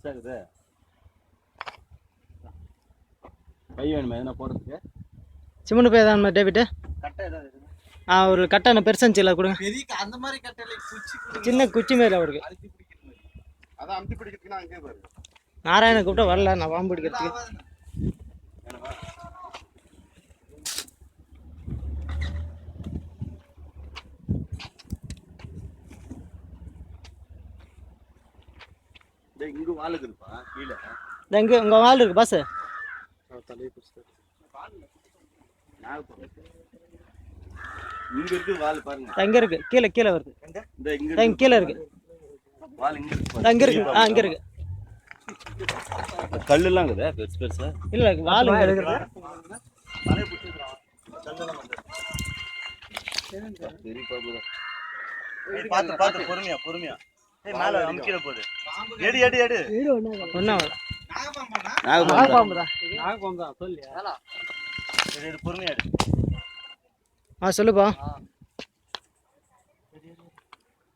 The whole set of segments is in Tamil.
பெருசாகுது. பை வேணுமா எதனா போடுறதுக்கு? சிமெண்ட் பை தான் டேவிட். கட்டை ஏதாவது ஒரு கட்டை பெருசாச்சு இல்லை கொடுங்க. பெரிய அந்த மாதிரி கட்டையில குச்சி சின்ன குச்சி மாரி அவருக்கு. அதான் அமுத்தி பிடிக்கிறதுக்குன்னா அங்கே பாரு. நாராயண கூப்பிட்டா வரல, நான் பாம்பு பிடிக்கிறதுக்கு. இங்க வால் இருக்குப்பா கீழே. இங்க உங்க வால் இருக்கு பாஸ். இங்க இருக்கு வால் பாருங்க. இங்க இருக்கு, கீழே கீழே வருது. இந்த இங்க கீழே இருக்கு வால். இங்க இருக்கு, இங்க இருக்கு. இங்க இருக்கு. கல்லுலாம் இருக்குதா பெருசு பெருசா? இல்ல வால் இங்க இருக்கு. பாத்து பாத்து பொறுமையா பொறுமையா. மேல அமுக்கிட போகுது. எடு எடு எடு. ஒண்ணா நாகபாம்பு தான் சொல்லியா? எடு பொறுமையா எடு. சொல்லுப்பா.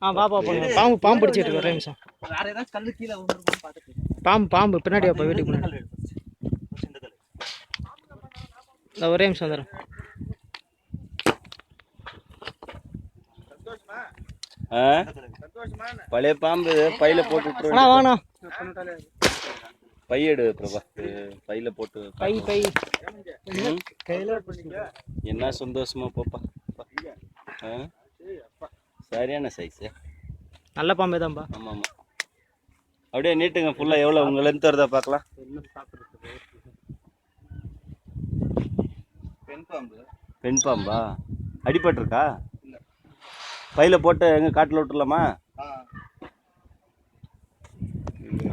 பாப்பா பாம்பு பாம்பு பிடிச்சிட்டு இருக்கு. ஒரே நிமிஷம். வேற ஏதாவது கல்லு கீழே வந்துருமான்னு பாத்துட்டு. பாம்பு பின்னாடி வாப்பா வீட்டுக்கு முன்னாடி. ஒரே நிமிஷம் வந்துடும். பழைய பாம்பு பையில போட்டு விட்டுரு. வாங்கண்ணா பை எடு பிரபா. பையில போட்டு பை பை என்ன சந்தோஷமா போப்பா. சரியான சைஸ். நல்ல பாம்பே தான்ப்பா. ஆமா ஆமா. அப்படியே நீட்டுங்க ஃபுல்லா. எவ்வளவு உங்க லென்த் வருதா பார்க்கலாம். பெண் பாம்பா? அடிபட்டிருக்கா? பையில போட்டு எங்க காட்டுல விட்டுலாமா?